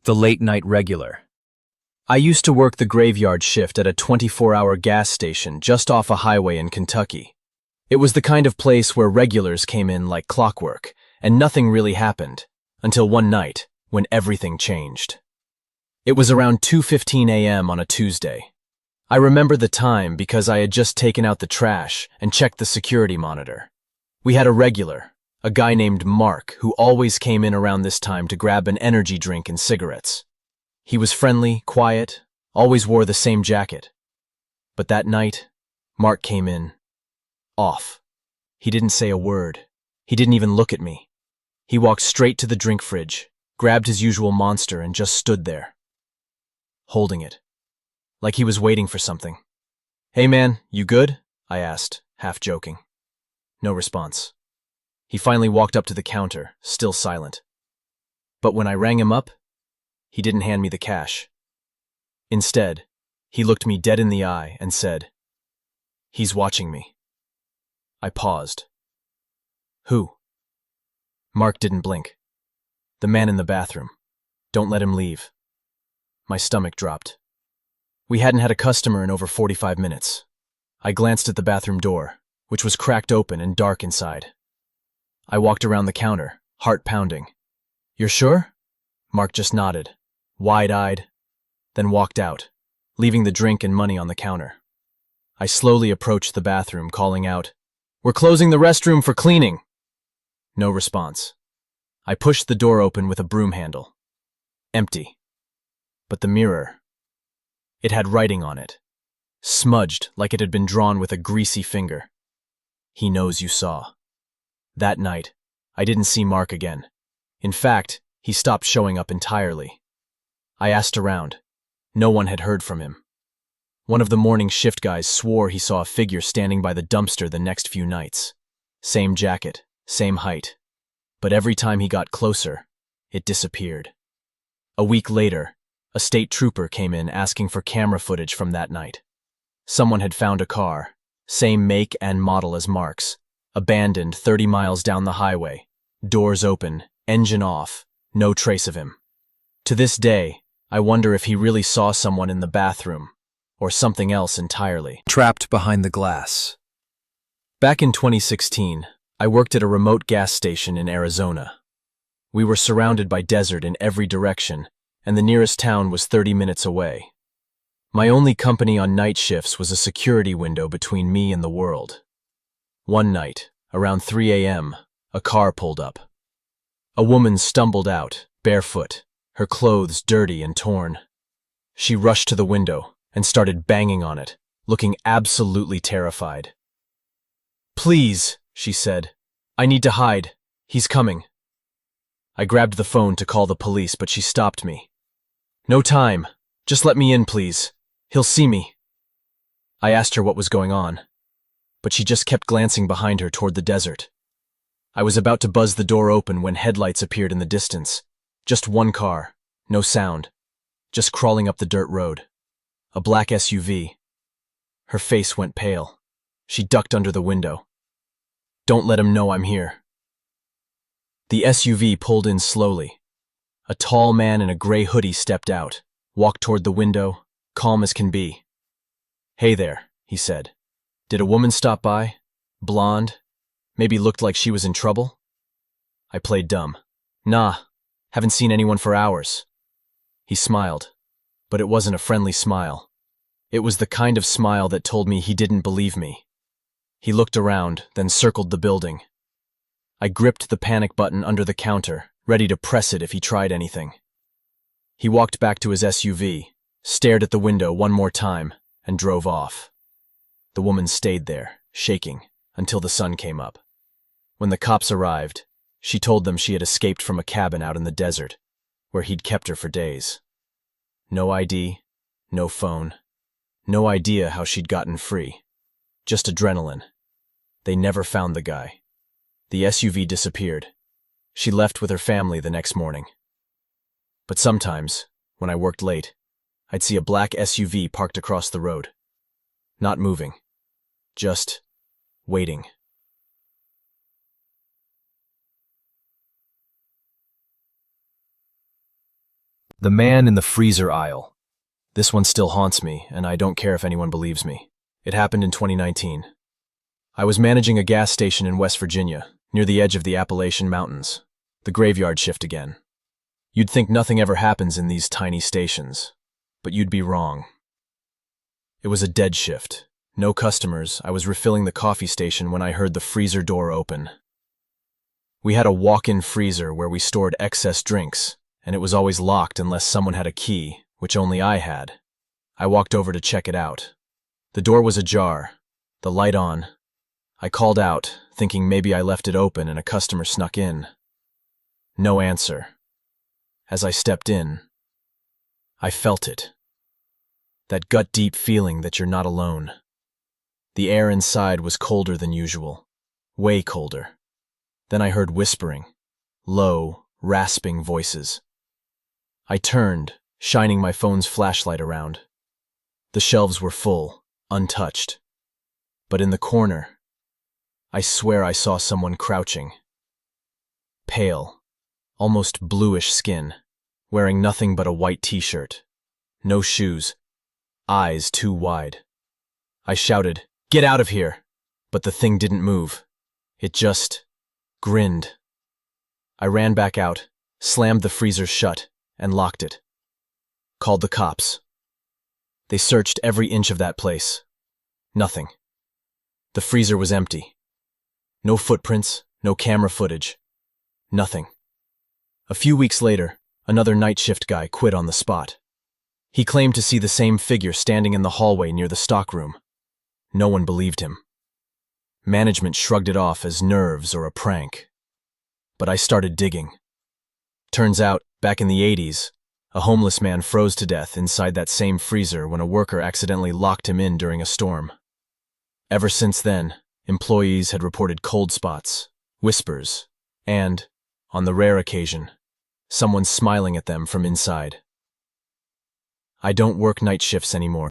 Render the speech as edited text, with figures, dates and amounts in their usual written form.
The late-night regular. I used to work the graveyard shift at a 24-hour gas station just off a highway in Kentucky. It was the kind of place where regulars came in like clockwork, and nothing really happened, until one night, when everything changed. It was around 2:15 a.m. on a Tuesday. I remember the time because I had just taken out the trash and checked the security monitor. We had a regular, a guy named Mark, who always came in around this time to grab an energy drink and cigarettes. He was friendly, quiet, always wore the same jacket. But that night, Mark came in. Off. He didn't say a word. He didn't even look at me. He walked straight to the drink fridge, grabbed his usual Monster, and just stood there, holding it, like he was waiting for something. "Hey man, you good?" I asked, half joking. No response. He finally walked up to the counter, still silent. But when I rang him up, he didn't hand me the cash. Instead, he looked me dead in the eye and said, "He's watching me." I paused. "Who?" Mark didn't blink. "The man in the bathroom. Don't let him leave." My stomach dropped. We hadn't had a customer in over 45 minutes. I glanced at the bathroom door, which was cracked open and dark inside. I walked around the counter, heart pounding. "You're sure?" Mark just nodded, wide-eyed, then walked out, leaving the drink and money on the counter. I slowly approached the bathroom, calling out, "We're closing the restroom for cleaning." No response. I pushed the door open with a broom handle. Empty. But the mirror. It had writing on it, smudged like it had been drawn with a greasy finger. "He knows you saw." That night, I didn't see Mark again. In fact, he stopped showing up entirely. I asked around. No one had heard from him. One of the morning shift guys swore he saw a figure standing by the dumpster the next few nights. Same jacket, same height. But every time he got closer, it disappeared. A week later, a state trooper came in asking for camera footage from that night. Someone had found a car, same make and model as Mark's, abandoned 30 miles down the highway, doors open, engine off, no trace of him. To this day, I wonder if he really saw someone in the bathroom, or something else entirely. Trapped behind the glass. Back in 2016, I worked at a remote gas station in Arizona. We were surrounded by desert in every direction, and the nearest town was 30 minutes away. My only company on night shifts was a security window between me and the world. One night, around 3 a.m., a car pulled up. A woman stumbled out, barefoot, her clothes dirty and torn. She rushed to the window and started banging on it, looking absolutely terrified. "Please," she said, "I need to hide. He's coming." I grabbed the phone to call the police, but she stopped me. "No time. Just let me in, please. He'll see me." I asked her what was going on, but she just kept glancing behind her toward the desert. I was about to buzz the door open when headlights appeared in the distance. Just one car, no sound, just crawling up the dirt road. A black SUV. Her face went pale. She ducked under the window. "Don't let him know I'm here." The SUV pulled in slowly. A tall man in a gray hoodie stepped out, walked toward the window, calm as can be. "Hey there," he said. "Did a woman stop by? Blonde? Maybe looked like she was in trouble?" I played dumb. "Nah, haven't seen anyone for hours." He smiled, but it wasn't a friendly smile. It was the kind of smile that told me he didn't believe me. He looked around, then circled the building. I gripped the panic button under the counter, ready to press it if he tried anything. He walked back to his SUV, stared at the window one more time, and drove off. The woman stayed there, shaking, until the sun came up. When the cops arrived, she told them she had escaped from a cabin out in the desert, where he'd kept her for days. No ID, no phone, no idea how she'd gotten free. Just adrenaline. They never found the guy. The SUV disappeared. She left with her family the next morning. But sometimes, when I worked late, I'd see a black SUV parked across the road. Not moving. Just waiting. The man in the freezer aisle. This one still haunts me, and I don't care if anyone believes me. It happened in 2019. I was managing a gas station in West Virginia, near the edge of the Appalachian Mountains. The graveyard shift again. You'd think nothing ever happens in these tiny stations, but you'd be wrong. It was a dead shift. No customers. I was refilling the coffee station when I heard the freezer door open. We had a walk-in freezer where we stored excess drinks, and it was always locked unless someone had a key, which only I had. I walked over to check it out. The door was ajar, the light on. I called out, thinking maybe I left it open and a customer snuck in. No answer. As I stepped in, I felt it. That gut-deep feeling that you're not alone. The air inside was colder than usual, way colder. Then I heard whispering, low, rasping voices. I turned, shining my phone's flashlight around. The shelves were full, untouched. But in the corner, I swear I saw someone crouching. Pale, almost bluish skin, wearing nothing but a white t-shirt. No shoes, eyes too wide. I shouted, "Get out of here!" But the thing didn't move. It just grinned. I ran back out, slammed the freezer shut, and locked it. Called the cops. They searched every inch of that place. Nothing. The freezer was empty. No footprints, no camera footage. Nothing. A few weeks later, another night shift guy quit on the spot. He claimed to see the same figure standing in the hallway near the stockroom. No one believed him. Management shrugged it off as nerves or a prank. But I started digging. Turns out, back in the 80s, a homeless man froze to death inside that same freezer when a worker accidentally locked him in during a storm. Ever since then, employees had reported cold spots, whispers, and, on the rare occasion, someone smiling at them from inside. I don't work night shifts anymore.